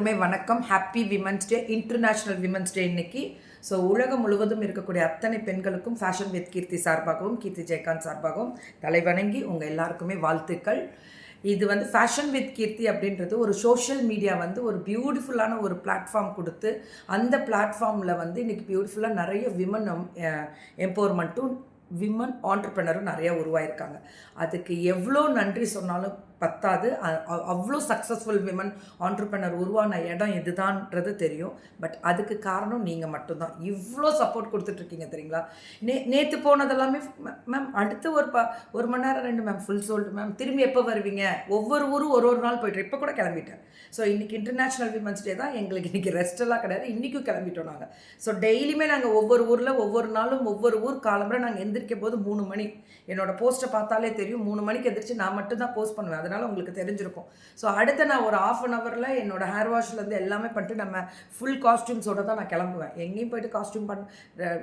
எல்லாருக்குமே வணக்கம். Happy women's day, international women's day இன்னைக்கு. ஸோ உலகம் முழுவதும் இருக்கக்கூடிய அத்தனை பெண்களுக்கும் ஃபேஷன் வித் கீர்த்தி சார்பாகவும் கீர்த்தி ஜெயகாந்த் சார்பாகவும் தலைவணங்கி உங்கள் எல்லாருக்குமே வாழ்த்துக்கள். இது ஃபேஷன் வித் கீர்த்தி அப்படின்றது ஒரு சோஷியல் மீடியா ஒரு பியூட்டிஃபுல்லான ஒரு பிளாட்ஃபார்ம் கொடுத்து அந்த பிளாட்ஃபார்மில் இன்றைக்கி பியூட்டிஃபுல்லாக நிறைய விமன் எம்பவர்மெண்ட்டும் விமன் ஆண்டர்ப்ரெனரும் நிறையா உருவாயிருக்காங்க. அதுக்கு எவ்வளோ நன்றி சொன்னாலும் பத்தாது. அவ்வளோ சக்ஸஸ்ஃபுல் விமன் ஆண்டர்ப்ரெனர் உருவான இடம் இதுதான்ன்றது தெரியும். பட் அதுக்கு காரணம் நீங்கள் மட்டும்தான். இவ்வளோ சப்போர்ட் கொடுத்துட்ருக்கீங்க தெரியுங்களா. நேற்று போனதெல்லாமே மேம் அடுத்து ஒரு மணி நேரம் 2 மேம் ஃபுல் சோல்டு மேம், திரும்பி எப்போ வருவீங்க? ஒவ்வொரு ஊரும் ஒரு நாள் போய்ட்டு இப்போ கூட கிளம்பிட்டேன். ஸோ இன்றைக்கி இன்டர்நேஷ்னல் விமன்ஸ் டே தான். எங்களுக்கு இன்றைக்கி ரெஸ்ட்டெல்லாம் கிடையாது. இன்றைக்கும் கிளம்பிட்டோம் நாங்கள். ஸோ டெய்லியுமே நாங்கள் ஒவ்வொரு ஊரில் ஒவ்வொரு நாளும் ஒவ்வொரு ஊர் காலம்புற நாங்கள் எந்திரிக்கும் போது 3 மணி. என்னோடய போஸ்ட்டை பார்த்தாலே தெரியும். 3 மணிக்கு எந்திரிச்சு நான் மட்டும்தான் போஸ்ட் பண்ணுவேன். அதனால் உங்களுக்கு தெரிஞ்சிருக்கும். ஸோ அடுத்த நான் ஒரு ½ அன் ஹவரில் என்னோடய ஹேர் வாஷ்லேருந்து எல்லாமே பண்ணிட்டு நம்ம ஃபுல் காஸ்ட்யூம்ஸோடு தான் நான் கிளம்புவேன். எங்கேயும் போய்ட்டு காஸ்ட்யூம்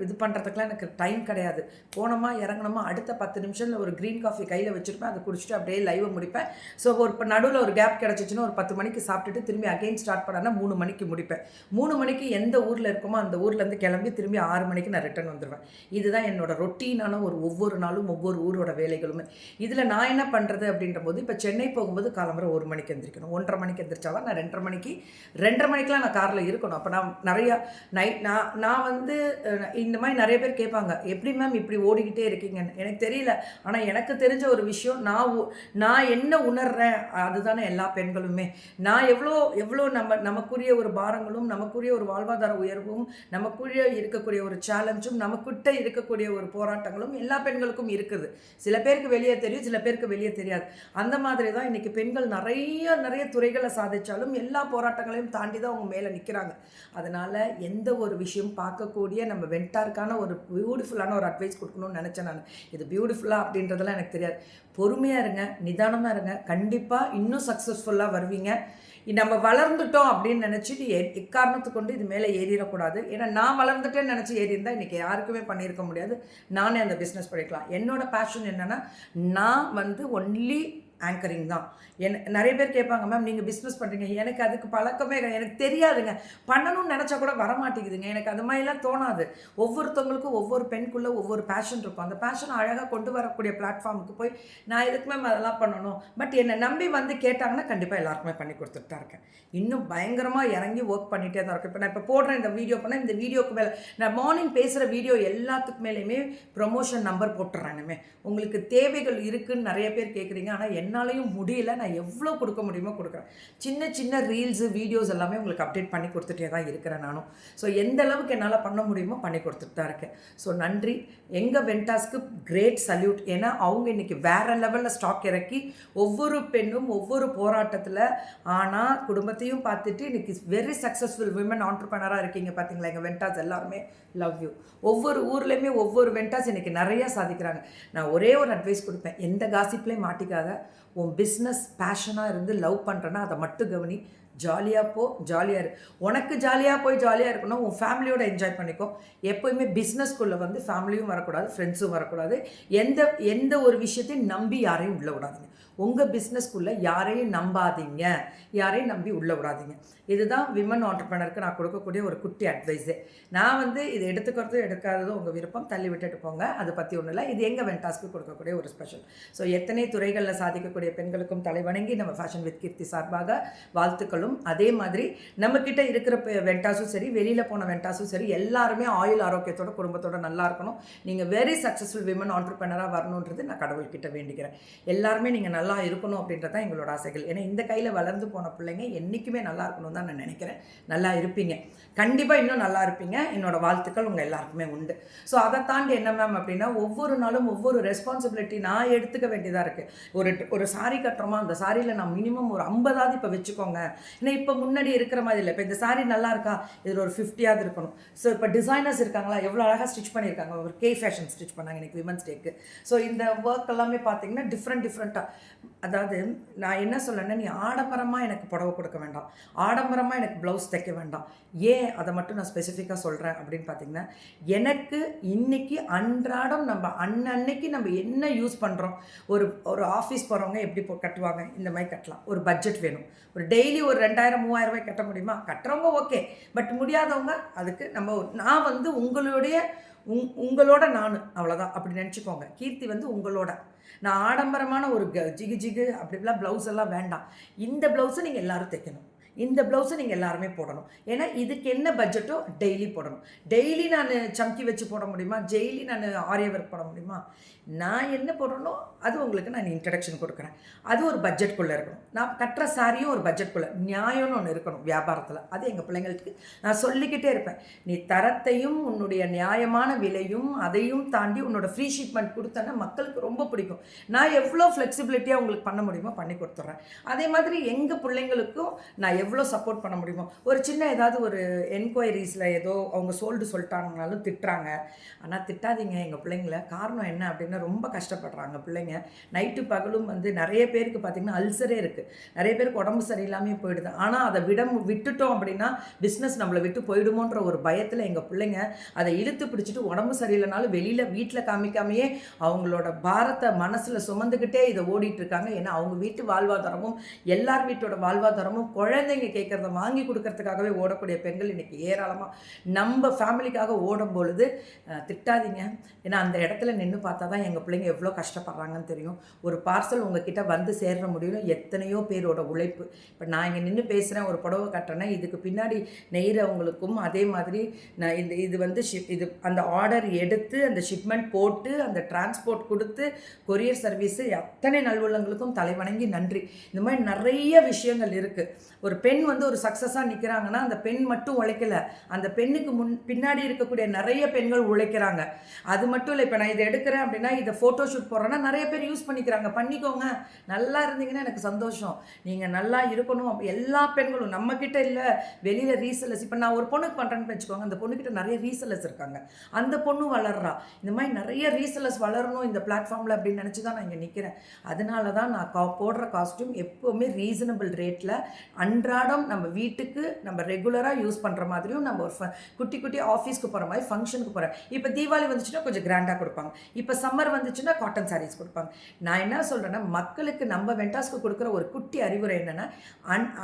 இது பண்ணுறதுக்குலாம் எனக்கு டைம் கிடையாது. போனோமா இறங்கினோமா அடுத்த 10 நிமிஷத்தில் ஒரு க்ரீன் காஃபி கையில் வச்சுருப்பேன். அதை குடிச்சிட்டு அப்படியே லைவை முடிப்பேன். ஸோ இப்போ நடுவில் ஒரு கேப் கிடச்சிச்சின்னா ஒரு 10 மணிக்கு சாப்பிட்டுட்டு திரும்பி அகெயின் ஸ்டார்ட் பண்ணால் 3 மணிக்கு முடிப்பேன். 3 மணிக்கு எந்த ஊரில் இருக்குமோ அந்த ஊர்லேருந்து கிளம்பி திரும்பி 6 மணிக்கு நான் ரிட்டர்ன் வந்துடுவேன். இதுதான் என்னோடய ரொட்டீனான ஒவ்வொரு நாளும் ஒவ்வொரு ஊரோட வேலைகளுமே. இதில் நான் என்ன பண்ணுறது அப்படின்ற போது இப்போ சென்னை போகும்போது காலம்புற 1 மணிக்கு எந்திரிக்கணும். 1:30 மணிக்கு எந்திரிச்சாலும் நான் 2:30 மணிக்கெலாம் நான் காரில் இருக்கணும். அப்போ நான் நிறையா நான் இந்த மாதிரி நிறைய பேர் கேட்பாங்க, எப்படி மேம் இப்படி ஓடிக்கிட்டே இருக்கீங்கன்னு. எனக்கு தெரியல. ஆனால் எனக்கு தெரிஞ்ச ஒரு விஷயம், நான் என்ன உணர்றேன் அதுதானே எல்லா பெண்களுமே. நான் எவ்வளோ நமக்குரிய ஒரு பாரங்களும் நமக்குரிய ஒரு வாழ்வாதார உயர்வும் நமக்குரிய இருக்கக்கூடிய ஒரு சேலஞ்சும் நமக்கிட்ட இருக்கக்கூடிய ஒரு போராட்டங்களும் எல்லா பெண்களுக்கும் இருக்குது. சில பேருக்கு வெளியே தெரியும், சில பேருக்கு வெளியே தெரியாது. அந்த மாதிரி தான் இன்றைக்கி பெண்கள் நிறைய துறைகளை சாதித்தாலும் எல்லா போராட்டங்களையும் தாண்டி தான் அவங்க மேலே நிற்கிறாங்க. அதனால் எந்த ஒரு விஷயம் பார்க்கக்கூடிய நம்ம வெண்டாருக்கான ஒரு பியூட்டிஃபுல்லான ஒரு அட்வைஸ் கொடுக்கணும்னு நினச்சேன் நான். இது பியூட்டிஃபுல்லாக அப்படின்றதெல்லாம் எனக்கு தெரியாது. பொறுமையாக இருங்க, நிதானமாக இருங்க. கண்டிப்பாக இன்னும் சக்ஸஸ்ஃபுல்லாக வருவீங்க. நம்ம வளர்ந்துட்டோம் அப்படின்னு நினச்சிட்டு எக்காரணத்து கொண்டு இது மேலே ஏறிடக்கூடாது. ஏன்னா நான் வளர்ந்துட்டேன்னு நினச்சி ஏறியிருந்தால் இன்றைக்கி யாருக்குமே பண்ணியிருக்க முடியாது. நானே அந்த பிஸ்னஸ் பண்ணிக்கலாம். என்னோடய பேஷன் என்னென்னா, நான் ஒன்லி ஆங்கரிங் தான். நிறைய பேர் கேட்பாங்க, மேம் நீங்கள் பிஸ்னஸ் பண்ணுறீங்க. எனக்கு அதுக்கு பழக்கமே எனக்கு தெரியாதுங்க. பண்ணணும்னு நினச்சா கூட வரமாட்டேங்குதுங்க. எனக்கு அது மாதிரிலாம் தோணாது. ஒவ்வொருத்தவங்களுக்கும் ஒவ்வொரு பெண்குள்ளே ஒவ்வொரு பேஷன் இருக்கும். அந்த பேஷனை அழகாக கொண்டு வரக்கூடிய பிளாட்ஃபார்முக்கு போய் நான் எதுக்கு மேம் அதெல்லாம் பண்ணணும், பட் என்னை நம்பி கேட்டாங்கன்னா கண்டிப்பாக எல்லாருக்குமே பண்ணி கொடுத்துட்டு தான் இருக்கேன். இன்னும் பயங்கரமாக இறங்கி ஒர்க் பண்ணிகிட்டே தான் இருக்கேன். இப்போ நான் இப்போ போடுறேன் இந்த வீடியோ பண்ணேன். இந்த வீடியோக்கு மேலே நான் மார்னிங் பேசுகிற வீடியோ எல்லாத்துக்கு மேலேயுமே ப்ரொமோஷன் நம்பர் போட்டுறேனுமே. உங்களுக்கு தேவைகள் இருக்குதுன்னு நிறைய பேர் கேட்குறீங்க. ஆனால் என்னாலையும் முடியல. நான் எவ்வளோ கொடுக்க முடியுமோ கொடுக்குறேன். சின்ன ரீல்ஸு வீடியோஸ் எல்லாமே உங்களுக்கு அப்டேட் பண்ணி கொடுத்துட்டே தான் இருக்கிறேன் நானும். ஸோ எந்த அளவுக்கு என்னால் பண்ண முடியுமோ பண்ணி கொடுத்துட்டு தான் இருக்கேன். ஸோ நன்றி. எங்கள் வெண்டாஸ்க்கு கிரேட் சல்யூட். ஏன்னா அவங்க இன்றைக்கி வேறு லெவலில் ஸ்டாக் இறக்கி ஒவ்வொரு பெண்ணும் ஒவ்வொரு போராட்டத்தில் ஆனால் குடும்பத்தையும் பார்த்துட்டு இன்றைக்கி வெரி சக்ஸஸ்ஃபுல் விமன் ஆண்டர்ப்ரெனராக இருக்கீங்க. பார்த்தீங்களா எங்கள் வெண்டாஸ் எல்லாருமே லவ் யூ. ஒவ்வொரு ஊர்லேயுமே ஒவ்வொரு வெண்டாஸ் இன்றைக்கி நிறையா சாதிக்கிறாங்க. நான் ஒரே ஒரு அட்வைஸ் கொடுப்பேன், எந்த காசிப்லேயும் மாட்டிக்காத. உன் பிஸ்னஸ் பேஷனாக இருந்து லவ் பண்ணுறேன்னா அதை மட்டும் கவனி. ஜாலியாக போ, ஜாலியாக இரு. உனக்கு ஜாலியாக போய் ஜாலியாக இருக்கணும். உன் ஃபேமிலியோட என்ஜாய் பண்ணிக்கோ. எப்போயுமே பிஸ்னஸ்குள்ளே ஃபேமிலியும் வரக்கூடாது, ஃப்ரெண்ட்ஸும் வரக்கூடாது. எந்த ஒரு விஷயத்தையும் நம்பி யாரையும் உள்ள விடாதீங்க. உங்கள் பிஸ்னஸ்குள்ளே யாரையும் நம்பாதீங்க, யாரையும் நம்பி உள்ளே விடாதீங்க. இதுதான் விமன் ஆண்டர்ப்ரெனருக்கு நான் கொடுக்கக்கூடிய ஒரு குட்டி அட்வைஸு. நான் இதை எடுத்துக்கிறதும் எடுக்காததும் உங்கள் விருப்பம், தள்ளி விட்டுட்டு போங்க. அதை பற்றி ஒன்றும் இல்லை. இது எங்கள் வெண்டாஸ்க்கு கொடுக்கக்கூடிய ஒரு ஸ்பெஷல். ஸோ எத்தனை துறைகளில் சாதிக்கக்கூடிய பெண்களுக்கும் தலைவணங்கி நம்ம ஃபேஷன் வித் கீர்த்தி சார்பாக வாழ்த்துக்களும். அதே மாதிரி நம்மக்கிட்ட இருக்கிற வெண்டாஸும் சரி, வெளியில் போன வெண்டாஸும் சரி, எல்லாருமே ஆயுள் ஆரோக்கியத்தோட குடும்பத்தோட நல்லா இருக்கணும். நீங்கள் வெரி சக்ஸஸ்ஃபுல் விமன் ஆண்டர்ப்ரெனராக வரணுன்றது நான் கடவுள்கிட்ட வேண்டிக்கிறேன். எல்லாருமே நீங்கள் நல்லா இருக்கணும் அப்படின்றது தான் எங்களோட ஆசைகள். ஏன்னா இந்த கையில் வளர்ந்து போன பிள்ளைங்க என்றைக்குமே நல்லா இருக்கணும் தான் நான் நினைக்கிறேன். நல்லா இருப்பீங்க, கண்டிப்பாக இன்னும் நல்லா இருப்பீங்க. என்னோடய வாழ்த்துக்கள் உங்கள் எல்லாருக்குமே உண்டு. ஸோ அதை தாண்டி என்ன மேம் அப்படின்னா, ஒவ்வொரு நாளும் ஒவ்வொரு ரெஸ்பான்சிபிலிட்டி நான் எடுத்துக்க வேண்டியதாக இருக்குது. ஒரு சாரீ கட்டுறோமா, அந்த சாரியில் நான் மினிமம் ஒரு 50ஆவது இப்போ வச்சுக்கோங்க. ஏன்னா இப்போ முன்னாடி இருக்கிற மாதிரி இல்லை. இப்போ இந்த சாரீ நல்லா இருக்கா, இதில் ஒரு 50ஆவது இருக்கணும். ஸோ இப்போ டிசைனர்ஸ் இருக்காங்களா, எவ்வளோ அழகாக ஸ்டிச் பண்ணியிருக்காங்க. ஒரு கே ஃபேஷன் ஸ்டிச் பண்ணாங்க எனக்கு விமன்ஸ் டேக்கு. ஸோ இந்த ஒர்க் எல்லாமே பார்த்தீங்கன்னா டிஃப்ரெண்ட்டாக அதாவது நான் என்ன சொல்லேன்னா, நீ ஆடம்பரமாக எனக்கு புடவை கொடுக்க வேண்டாம், ஆடம்பரமாக எனக்கு ப்ளவுஸ் தைக்க வேண்டாம். ஏன் அதை மட்டும் நான் ஸ்பெசிஃபிக்காக சொல்கிறேன் அப்படின்னு பார்த்தீங்கன்னா, எனக்கு இன்றைக்கி அன்றாடம் நம்ம அன்னன்னைக்கு நம்ம என்ன யூஸ் பண்ணுறோம், ஒரு ஒரு ஆஃபீஸ் போகிறவங்க எப்படி கட்டுவாங்க, இந்த மாதிரி கட்டலாம். ஒரு பட்ஜெட் வேணும். ஒரு டெய்லி ஒரு 2000 3000 கட்ட முடியுமா? கட்டுறவங்க ஓகே, பட் முடியாதவங்க அதுக்கு நான் வந்து உங்களோட நான் அவ்வளோதான் அப்படி நினச்சிக்கோங்க. கீர்த்தி வந்து உங்களோட. நான் ஆடம்பரமான ஒரு ஜிகு ஜிகு அப்படிலாம் ப்ளவுஸ் எல்லாம் வேண்டாம். இந்த ப்ளவுஸை நீங்கள் எல்லோரும் தைக்கணும், இந்த ப்ளவுஸை நீங்கள் எல்லாருமே போடணும். ஏன்னா இதுக்கு என்ன பட்ஜெட்டோ டெய்லி போடணும். டெய்லி நான் சம்கி வச்சு போட முடியுமா? டெய்லி நான் ஆரிய ஒர்க் போட முடியுமா? நான் என்ன போடுறனோ அது உங்களுக்கு நான் இன்ட்ரடக்ஷன் கொடுக்குறேன். அது ஒரு பட்ஜெட்குள்ளே இருக்கணும். நான் கட்டுற சாரியும் ஒரு பட்ஜெட்குள்ளே, நியாயம்னு ஒன்று இருக்கணும் வியாபாரத்தில். அது எங்கள் பிள்ளைங்களுக்கு நான் சொல்லிக்கிட்டே இருப்பேன். நீ தரத்தையும் உன்னுடைய நியாயமான விலையும் அதையும் தாண்டி உன்னோட ஃப்ரீ ஷிப்மெண்ட் கொடுத்தேன்னா மக்களுக்கு ரொம்ப பிடிக்கும். நான் எவ்வளோ ஃப்ளெக்சிபிலிட்டியாக உங்களுக்கு பண்ண முடியுமோ பண்ணி கொடுத்துட்றேன். அதே மாதிரி எங்கள் பிள்ளைங்களுக்கும் நான் எவ்வளோ சப்போர்ட் பண்ண முடியுமோ, ஒரு சின்ன ஏதாவது ஒரு என்கொயரிஸில் ஏதோ அவங்க சொல்லிட்டாங்கனாலும் திட்டுறாங்க. ஆனால் திட்டாதீங்க எங்கள் பிள்ளைங்கள. காரணம் என்ன அப்படின்னா, ரொம்ப கஷ்டப்படுறாங்க பிள்ளைங்க. நைட்டு பகலும் வந்து நிறைய பேருக்கு பார்த்திங்கன்னா அல்சரே இருக்குது, நிறைய பேருக்கு உடம்பு சரியில்லாமல் போயிடுது. ஆனால் அதை விட்டுட்டோம் அப்படின்னா பிஸ்னஸ் நம்மளை விட்டு போயிடுமோன்ற ஒரு பயத்தில் எங்கள் பிள்ளைங்க அதை இழுத்து பிடிச்சிட்டு உடம்பு சரியில்லைனாலும் வெளியில் வீட்டில் காமிக்காமையே அவங்களோட பாரத்தை மனசில் சுமந்துக்கிட்டே இதை ஓடிட்டுருக்காங்க. ஏன்னா அவங்க வீட்டு வாழ்வாதாரமும் எல்லார் வீட்டோட வாழ்வாதாரமும் குழந்தைங்க கேட்குறத வாங்கி கொடுக்கறதுக்காகவே ஓடக்கூடிய பெண்கள் இன்றைக்கி ஏராளமாக நம்ம ஃபேமிலிக்காக ஓடும் பொழுது திட்டாதீங்க. ஏன்னா அந்த இடத்துல நின்று பார்த்தா தான் எங்கள் பிள்ளைங்க எவ்வளோ கஷ்டப்படுறாங்கன்னு தெரியும். ஒரு பார்சல் உங்ககிட்ட வந்து சேர்ற முடியும் எத்தனையோ பேரோட உழைப்பு. இப்போ நான் இங்கே நின்று பேசுகிறேன், ஒரு புடவை கட்டுறேன்னா இதுக்கு பின்னாடி நெய்கிறவங்களுக்கும் அதே மாதிரி நான் இது வந்து இது அந்த ஆர்டர் எடுத்து அந்த ஷிப்மெண்ட் போட்டு அந்த டிரான்ஸ்போர்ட் கொடுத்து கொரியர் சர்வீஸு அத்தனை நல்வள்ளங்களுக்கும் தலைவணங்கி நன்றி. இந்த மாதிரி நிறைய விஷயங்கள் இருக்குது. ஒரு பெண் வந்து ஒரு சக்ஸஸாக நிற்கிறாங்கன்னா அந்த பெண் மட்டும் உழைக்கலை, அந்த பெண்ணுக்கு பின்னாடி இருக்கக்கூடிய நிறைய பெண்கள் உழைக்கிறாங்க. அது மட்டும் இல்லை, இப்போ நான் இதை எடுக்கிறேன் அப்படின்னா இதை ஃபோட்டோ ஷூட் போடுறேன்னா நிறைய பேர் யூஸ் பண்ணிக்கிறாங்க. பண்ணிக்கோங்க, நல்லா இருந்தீங்கன்னா எனக்கு சந்தோஷம். நீங்கள் நல்லா இருக்கணும். எல்லா பெண்களும் நம்மக்கிட்ட இல்லை, வெளியில் ரீசெல்லர்ஸ். இப்போ நான் ஒரு பொண்ணுக்கு பண்ணுறேன்னு வச்சுக்கோங்க, அந்த பொண்ணுக்கிட்ட நிறைய ரீசெல்லர்ஸ் இருக்காங்க, அந்த பொண்ணு வளர்றா. இந்த மாதிரி நிறைய ரீசெல்லர்ஸ் வளரணும் இந்த பிளாட்ஃபார்மில் அப்படின்னு நினச்சி தான் நான் இங்கே நிற்கிறேன். அதனால தான் நான் போடுற காஸ்ட்யூம் எப்போவுமே ரீசனபிள் ரேட்டில் அன்றாடம் நம்ம வீட்டுக்கு நம்ம ரெகுலராக யூஸ் பண்ணுற மாதிரியும், நம்ம ஒரு குட்டி குட்டி ஆஃபீஸ்க்கு போகிற மாதிரி ஃபங்க்ஷனுக்கு போகிறேன். இப்போ தீபாவளி வந்துச்சுன்னா கொஞ்சம் கிராண்டாக கொடுப்பாங்க, இப்போ சம்மர் வந்துச்சுன்னா காட்டன் சாரீஸ் கொடுப்பாங்க. நான் என்ன சொல்கிறேன்னா, மக்களுக்கு நம்ம வெண்டாஸ்க்கு கொடுக்குற ஒரு குட்டி அறிவுரை என்னென்னா,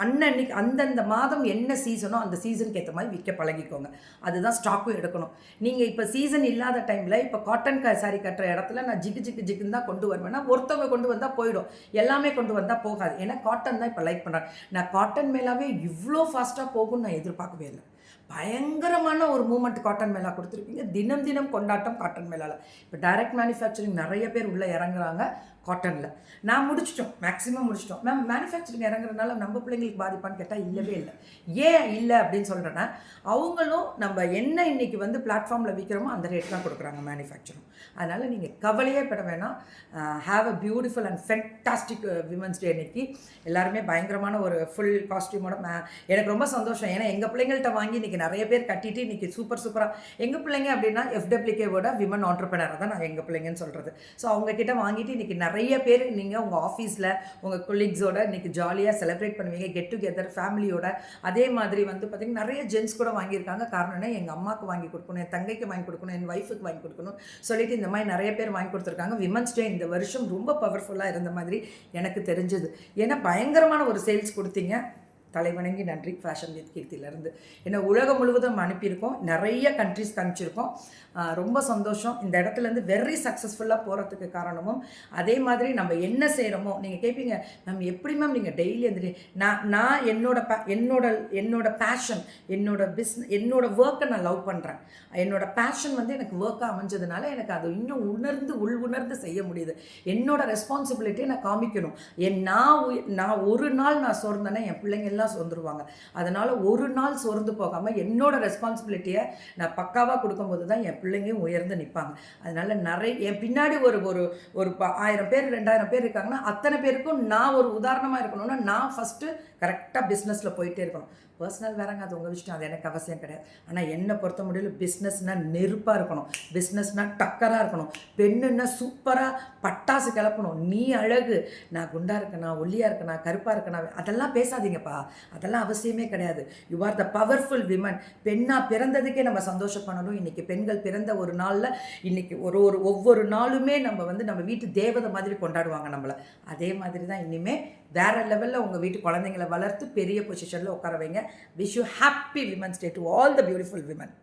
அன்னன்னைக்கு அந்தந்த மாதம் என்ன சீசனோ அந்த சீசனுக்கு ஏற்ற மாதிரி விற்க பழகிக்கோங்க. அதுதான் ஸ்டாக்கும் எடுக்கணும். நீங்கள் இப்போ சீசன் இல்லாத டைமில் இப்போ காட்டன் சாரீ கட்டுற இடத்துல நான் ஜிக்குன்னு தான் கொண்டு வருவேன்னா, ஒருத்தவங்க கொண்டு வந்தால் போயிடும், எல்லாமே கொண்டு வந்தால் போகாது. ஏன்னா காட்டன் தான் இப்போ லைக் பண்ணுறாங்க. நான் காட்டன் மேலாவே இவ்வளோ ஃபாஸ்ட்டாக போகும்னு நான் எதிர்பார்க்கவே இல்லை. பயங்கரமான ஒரு மூமெண்ட் காட்டன் மேலா கொடுத்துருக்கீங்க. தினம் தினம் கொண்டாட்டம் காட்டன் மேலால். இப்போ டைரக்ட் மேனுஃபேக்சரிங் நிறைய பேர் உள்ளே இறங்குறாங்க காட்டனில். நான் மேக்ஸிமம் முடிச்சிட்டோம். மேம் மேனுஃபேக்சரிங் இறங்குறதுனால நம்ம பிள்ளைங்களுக்கு பாதிப்பான்னு கேட்டால் இல்லவே இல்லை. ஏன் இல்லை அப்படின்னு சொல்கிறேன்னா, அவங்களும் நம்ம என்ன இன்றைக்கி வந்து பிளாட்ஃபார்மில் விற்கிறோமோ அந்த ரேட் தான் கொடுக்குறாங்க மேனுஃபேக்சரும். அதனால் நீங்கள் கவலையே பட வேணாம். Have a beautiful and fantastic women's day அன்னைக்கு. எல்லாருமே பயங்கரமான ஒரு ஃபுல் காஸ்டியூமோட எனக்கு ரொம்ப சந்தோஷம். ஏன்னா எங்கள் பிள்ளைங்கள்ட்ட வாங்கி இன்றைக்கி நிறைய பேர் கட்டிட்டு இன்றைக்கி சூப்பராக எங்கள் பிள்ளைங்க அப்படின்னா FWKவோட விமன் ஆண்டர்பிரனரை தான் நான் எங்கள் பிள்ளைங்கன்னு சொல்கிறது. ஸோ அவங்கக்கிட்ட வாங்கிட்டு இன்றைக்கி நிறைய பேர் நீங்கள் உங்கள் ஆஃபீஸில் உங்கள் கொலீக்ஸோட இன்றைக்கி ஜாலியாக செலிப்ரேட் பண்ணுவீங்க, கெட் டுகெதர் ஃபேமிலியோட. அதே மாதிரி வந்து பார்த்திங்கன்னா நிறைய ஜென்ஸ் கூட வாங்கியிருக்காங்க. காரணம் என்ன, எங்கள் அம்மாவுக்கு வாங்கி கொடுக்கணும், என் தங்கைக்கு வாங்கி கொடுக்கணும், என் ஒய்ஃபுக்கு வாங்கி கொடுக்கணும் சொல்லிட்டு இந்த மாதிரி நிறைய பேர் வாங்கி கொடுத்துருக்காங்க. விமன்ஸ் டே இந்த வருஷம் ரொம்ப பவர்ஃபுல்லாக இருந்த மாதிரி எனக்கு தெரிஞ்சது. ஏன்னா பயங்கரமான ஒரு சேல்ஸ் கொடுத்தீங்க. தலைவணங்கி நன்றி ஃபேஷன் வித் கீர்த்தியிலேருந்து. ஏன்னா உலகம் முழுவதும் அனுப்பியிருக்கோம், நிறைய கண்ட்ரிஸ்க்கு அனுப்பிச்சிருக்கோம். ரொம்ப சந்தோஷம். இந்த இடத்துலேருந்து வெரி சக்ஸஸ்ஃபுல்லாக போகிறதுக்கு காரணமும் அதே மாதிரி நம்ம என்ன செய்கிறோமோ. நீங்கள் கேட்பீங்க, மேம் எப்படி மேம் நீங்கள் டெய்லி வந்து நான் என்னோட பேஷன், என்னோட ஒர்க்கை நான் லவ் பண்ணுறேன். என்னோட பேஷன் வந்து எனக்கு ஒர்க்காக அமைஞ்சதுனால எனக்கு அது இன்னும் உணர்ந்து செய்ய முடியுது. என்னோட ரெஸ்பான்சிபிலிட்டியை நான் காமிக்கணும். நான் ஒரு நாள் நான் சோர்ந்தேன்னா என் பிள்ளைங்க எல்லாம் எல்லாம் சோர்ந்துருவாங்க. அதனால் ஒரு நாள் சோர்ந்து போகாமல் என்னோட ரெஸ்பான்சிபிலிட்டியை நான் பக்காவாக கொடுக்கும்போது தான் என் பிள்ளைங்க உயர்ந்து நிற்பாங்க. அதனால் என் பின்னாடி ஒரு ஒரு ஒரு 1000 பேர் 2000 பேர் இருக்காங்கன்னா அத்தனை பேருக்கும் நான் ஒரு உதாரணமாக இருக்கணும்னா நான் ஃபஸ்ட்டு கரெக்டாக பிஸ்னஸில் போயிட்டே இருக்கணும். பர்சனல் வேறங்க, அது உங்கள் விஷயம், அது எனக்கு அவசியம் கிடையாது. ஆனால் என்னை பொறுத்த முடியல பிஸ்னஸ்னால் நெருப்பாக இருக்கணும், பிஸ்னஸ்னால் டக்கராக இருக்கணும், பெண்ணுன்னா சூப்பராக பட்டாசு கிளப்பணும். நீ அழகு, நான் குண்டாக இருக்கேனா, ஒல்லியாக இருக்கேனா, கருப்பாக இருக்கேனா, அதெல்லாம் பேசாதீங்கப்பா, அதெல்லாம் அவசியமே கிடையாது. You are the powerful women. பெண்ணாக பிறந்ததுக்கே நம்ம சந்தோஷப்படணும். இன்றைக்கி பெண்கள் பிறந்த ஒரு நாளில் இன்றைக்கி ஒவ்வொரு நாளுமே நம்ம வீட்டு தேவதை மாதிரி கொண்டாடுவாங்க நம்மளை. அதே மாதிரி தான் இனிமேல் வேறு லெவலில் உங்கள் வீட்டு குழந்தைங்களை வளர்த்து பெரிய பொசிஷனில் உட்கார வைங்க. Wish you happy women's day to all the beautiful women.